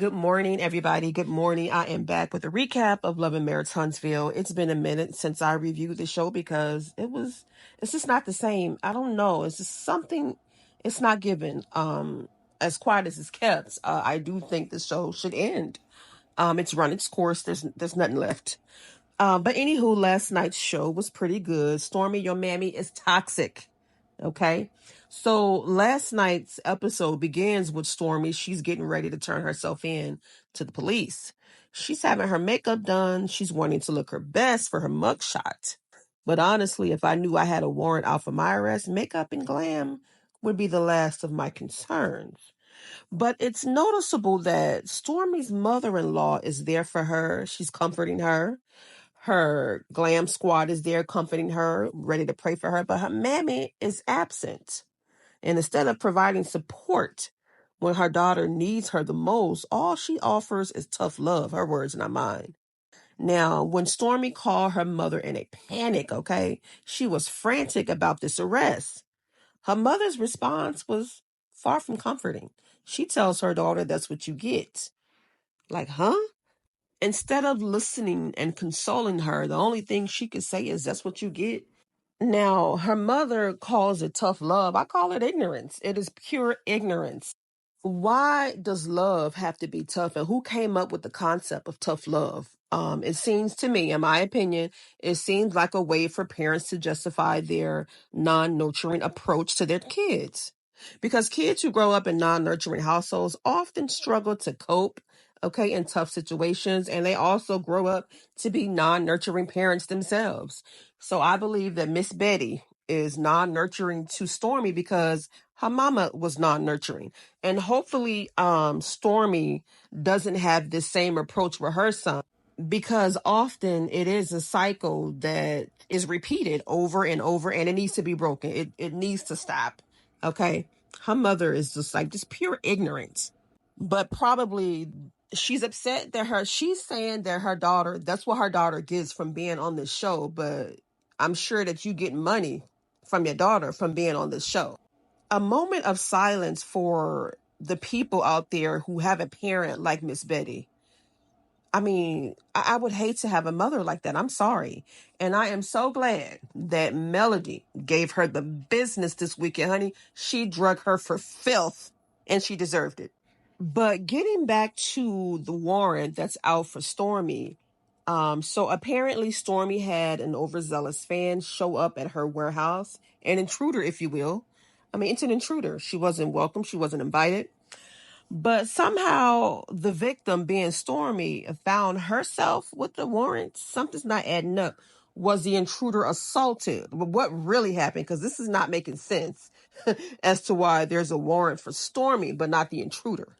Good morning, everybody. Good morning. I am back with a recap of Love and Marriage Huntsville. It's been a minute since I reviewed the show because it's just not the same. I don't know. It's just something, it's not given. As quiet as it's kept, I do think the show should end. It's run its course. There's nothing left. But anywho, last night's show was pretty good. Stormi, your mammy is toxic. Okay. So last night's episode begins with Stormi. She's getting ready to turn herself in to the police. She's having her makeup done. She's wanting to look her best for her mugshot. But honestly, if I knew I had a warrant out for my arrest, makeup and glam would be the last of my concerns. But it's noticeable that Stormi's mother-in-law is there for her. She's comforting her. Her glam squad is there comforting her, ready to pray for her, but her mammy is absent. And instead of providing support when her daughter needs her the most, all she offers is tough love, her words, not mine. Now, when Stormi called her mother in a panic, okay, she was frantic about this arrest. Her mother's response was far from comforting. She tells her daughter that's what you get. Like, huh? Instead of listening and consoling her, the only thing she could say is, that's what you get. Now, her mother calls it tough love. I call it ignorance. It is pure ignorance. Why does love have to be tough? And who came up with the concept of tough love? It seems to me, in my opinion, it seems like a way for parents to justify their non-nurturing approach to their kids. Because kids who grow up in non-nurturing households often struggle to cope, okay, in tough situations, and they also grow up to be non-nurturing parents themselves. So I believe that Miss Bettie is non-nurturing to Stormi because her mama was non-nurturing. And hopefully Stormi doesn't have this same approach with her son, because often it is a cycle that is repeated over and over, and it needs to be broken. It needs to stop. Okay. Her mother is just pure ignorance. But probably she's upset that she's saying that her daughter, that's what her daughter gets from being on this show. But I'm sure that you get money from your daughter from being on this show. A moment of silence for the people out there who have a parent like Miss Bettie. I mean, I would hate to have a mother like that. I'm sorry. And I am so glad that Melody gave her the business this weekend, honey. She drug her for filth, and she deserved it. But getting back to the warrant that's out for Stormi. So apparently Stormi had an overzealous fan show up at her warehouse, an intruder, if you will. I mean, it's an intruder. She wasn't welcome. She wasn't invited. But somehow the victim, being Stormi, found herself with the warrant. Something's not adding up. Was the intruder assaulted? What really happened? Because this is not making sense as to why there's a warrant for Stormi, but not the intruder.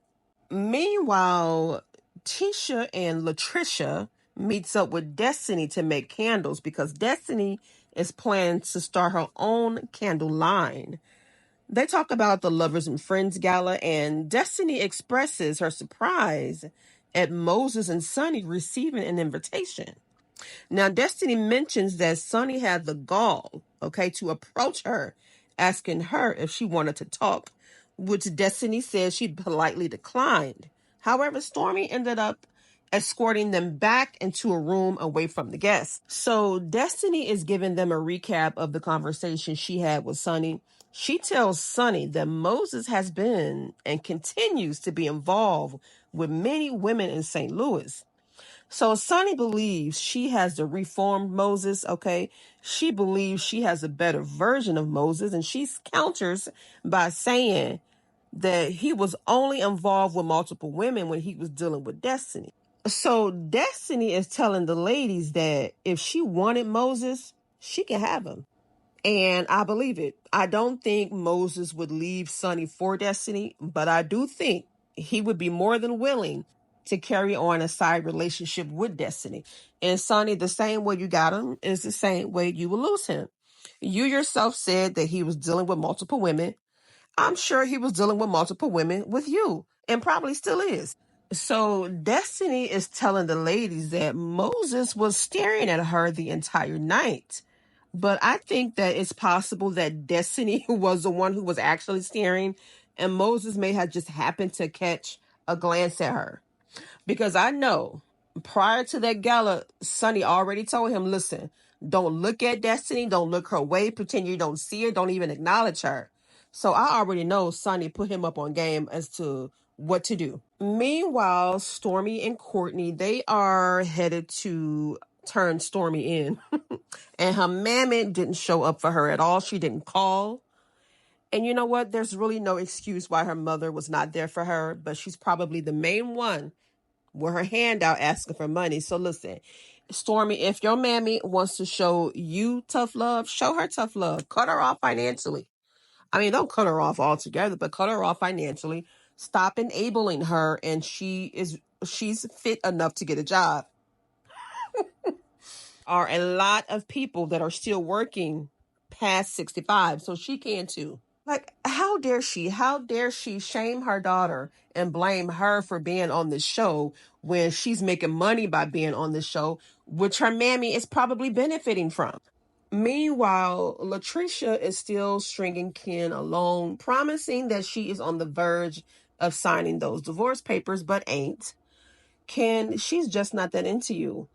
Meanwhile, Tisha and Latricia meets up with Destiny to make candles because Destiny is planning to start her own candle line. They talk about the Lovers and Friends Gala, and Destiny expresses her surprise at Moses and Sunni receiving an invitation. Now, Destiny mentions that Sunni had the gall, okay, to approach her, asking her if she wanted to talk, which Destiny says she politely declined. However, Stormi ended up escorting them back into a room away from the guests. So Destiny is giving them a recap of the conversation she had with Sunni. She tells Sunni that Moses has been and continues to be involved with many women in St. Louis. So Sunni believes she has the reformed Moses, okay? She believes she has a better version of Moses, and she counters by saying that he was only involved with multiple women when he was dealing with Destiny. So Destiny is telling the ladies that if she wanted Moses, she can have him. And I believe it. I don't think Moses would leave Sunni for Destiny, but I do think he would be more than willing to carry on a side relationship with Destiny. And Sunni, the same way you got him is the same way you will lose him. You yourself said that he was dealing with multiple women. I'm sure he was dealing with multiple women with you, and probably still is. So Destiny is telling the ladies that Moses was staring at her the entire night. But I think that it's possible that Destiny was the one who was actually staring, and Moses may have just happened to catch a glance at her. Because I know prior to that gala, Sunni already told him, listen, don't look at Destiny, don't look her way, pretend you don't see her, don't even acknowledge her. So I already know Sunni put him up on game as to what to do. Meanwhile, Stormi and Courtney, they are headed to turn Stormi in. And her mammy didn't show up for her at all. She didn't call. And you know what? There's really no excuse why her mother was not there for her, but she's probably the main one with her hand out asking for money. So listen, Stormi, if your mammy wants to show you tough love, show her tough love. Cut her off financially. I mean, don't cut her off altogether, but cut her off financially. Stop enabling her, and she's fit enough to get a job. Are a lot of people that are still working past 65, so she can too. Like, how dare she? How dare she shame her daughter and blame her for being on this show when she's making money by being on this show, which her mammy is probably benefiting from. Meanwhile, Latricia is still stringing Ken along, promising that she is on the verge of signing those divorce papers, but ain't. Ken, she's just not that into you.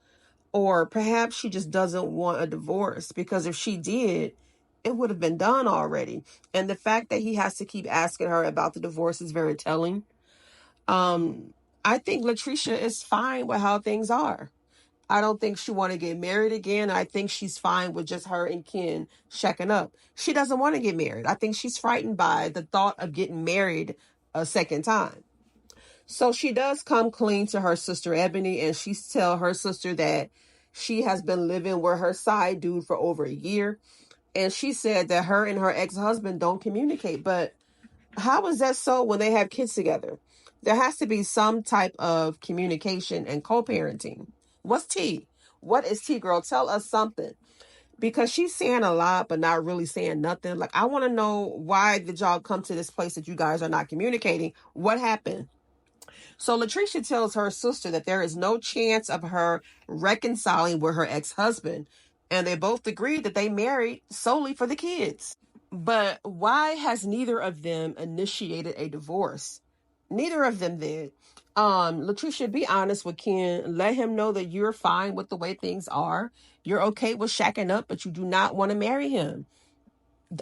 Or perhaps she just doesn't want a divorce, because if she did, it would have been done already. And the fact that he has to keep asking her about the divorce is very telling. I think Latricia is fine with how things are. I don't think she want to get married again. I think she's fine with just her and Ken checking up. She doesn't want to get married. I think she's frightened by the thought of getting married a second time. So she does come clean to her sister Ebony, and she tell her sister that she has been living with her side dude for over a year. And she said that her and her ex-husband don't communicate. But how is that so when they have kids together? There has to be some type of communication and co-parenting. What's tea? What is tea, girl? Tell us something. Because she's saying a lot, but not really saying nothing. Like, I want to know, why did y'all come to this place that you guys are not communicating? What happened? So Latricia tells her sister that there is no chance of her reconciling with her ex-husband. And they both agreed that they married solely for the kids. But why has neither of them initiated a divorce? Neither of them did. Latricia, be honest with Ken. Let him know that you're fine with the way things are. You're okay with shacking up, but you do not want to marry him.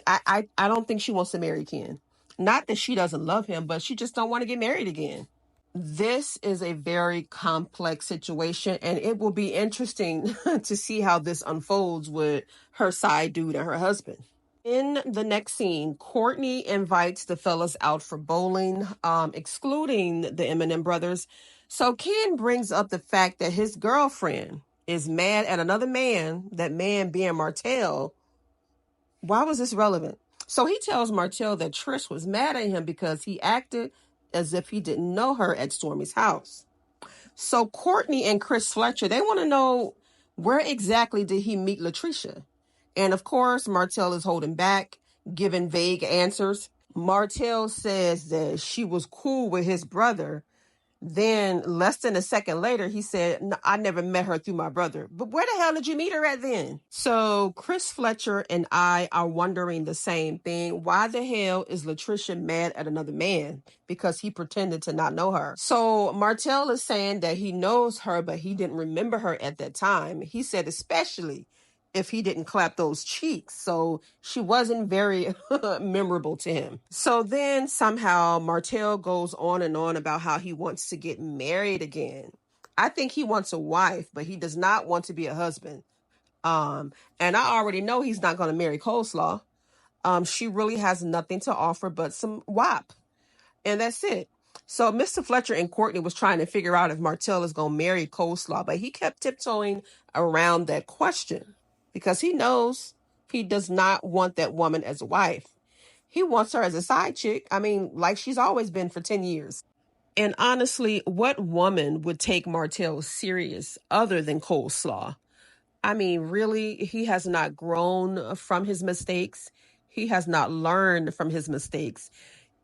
I don't think she wants to marry Ken. Not that she doesn't love him, but she just don't want to get married again. This is a very complex situation, and it will be interesting to see how this unfolds with her side dude and her husband. In the next scene, Courtney invites the fellas out for bowling, excluding the Eminem brothers. So Ken brings up the fact that his girlfriend is mad at another man, that man being Martell. Why was this relevant? So he tells Martell that Trish was mad at him because he acted as if he didn't know her at Stormi's house. So Courtney and Chris Fletcher, they want to know, where exactly did he meet Latricia? And of course, Martell is holding back, giving vague answers. Martell says that she was cool with his brother. Then less than a second later, he said, no, I never met her through my brother. But where the hell did you meet her at then? So Chris Fletcher and I are wondering the same thing. Why the hell is Latricia mad at another man? Because he pretended to not know her. So Martell is saying that he knows her, but he didn't remember her at that time. He said, especially if he didn't clap those cheeks. So she wasn't very memorable to him. So then somehow Martell goes on and on about how he wants to get married again. I think he wants a wife, but he does not want to be a husband. And I already know he's not going to marry Coleslaw. She really has nothing to offer but some WAP. And that's it. So Mr. Fletcher and Courtney was trying to figure out if Martell is going to marry Coleslaw, but he kept tiptoeing around that question, because he knows he does not want that woman as a wife. He wants her as a side chick. I mean, like she's always been for 10 years. And honestly, what woman would take Martell serious other than Coleslaw? I mean, really, he has not grown from his mistakes. He has not learned from his mistakes.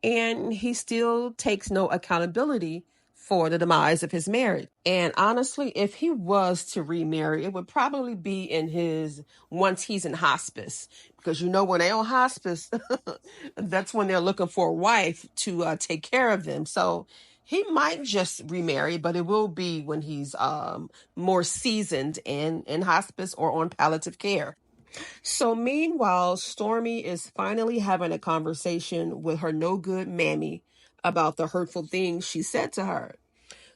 And he still takes no accountability for the demise of his marriage. And honestly, if he was to remarry, it would probably be once he's in hospice. Because you know, when they're on hospice, that's when they're looking for a wife to take care of them. So He might just remarry, but it will be when he's more seasoned in hospice or on palliative care. So meanwhile, Stormy is finally having a conversation with her no good mammy about the hurtful things she said to her.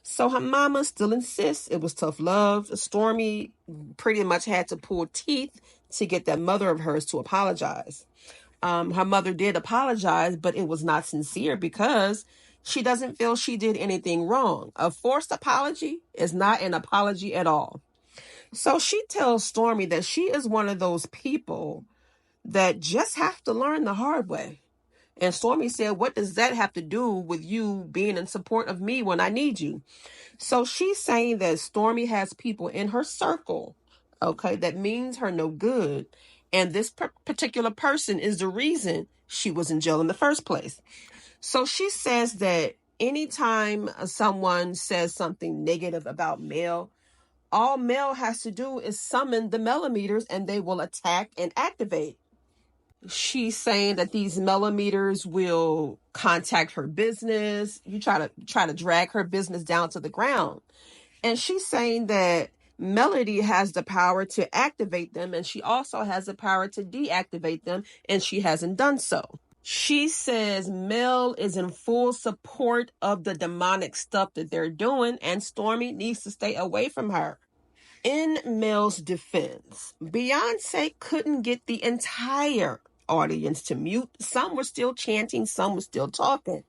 So her mama still insists it was tough love. Stormy pretty much had to pull teeth to get that mother of hers to apologize. Her mother did apologize, but it was not sincere because she doesn't feel she did anything wrong. A forced apology is not an apology at all. So she tells Stormy that she is one of those people that just have to learn the hard way. And Stormy said, what does that have to do with you being in support of me when I need you? So she's saying that Stormy has people in her circle, okay, that means her no good. And this particular person is the reason she was in jail in the first place. So she says that anytime someone says something negative about Mel, all Mel has to do is summon the melometers and they will attack and activate. She's saying that these melometers will contact her business. You try to drag her business down to the ground. And she's saying that Melody has the power to activate them, and she also has the power to deactivate them, and she hasn't done so. She says Mel is in full support of the demonic stuff that they're doing, and Stormy needs to stay away from her. In Mel's defense, Beyonce couldn't get the entire audience to mute. Some were still chanting, some were still talking.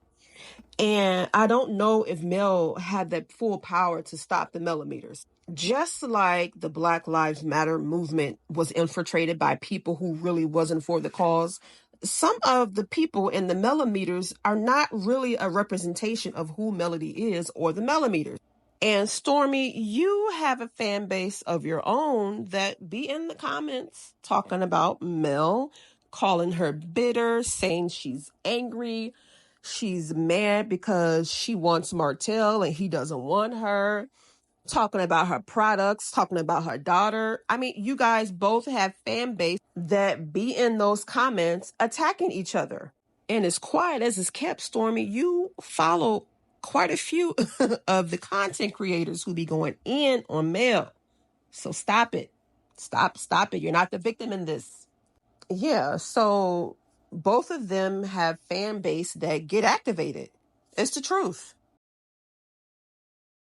And I don't know if Mel had that full power to stop the melometers. Just like the Black Lives Matter movement was infiltrated by people who really wasn't for the cause, some of the people in the melometers are not really a representation of who Melody is or the melometers. And Stormy, you have a fan base of your own that be in the comments talking about Mel, calling her bitter, saying she's angry. She's mad because she wants Martell and he doesn't want her. Talking about her products, talking about her daughter. I mean, you guys both have fan base that be in those comments attacking each other. And as quiet as it's kept, Stormy, you follow quite a few of the content creators who be going in on Mel. So stop it. Stop it. You're not the victim in this. Yeah, so both of them have fan base that get activated. It's the truth.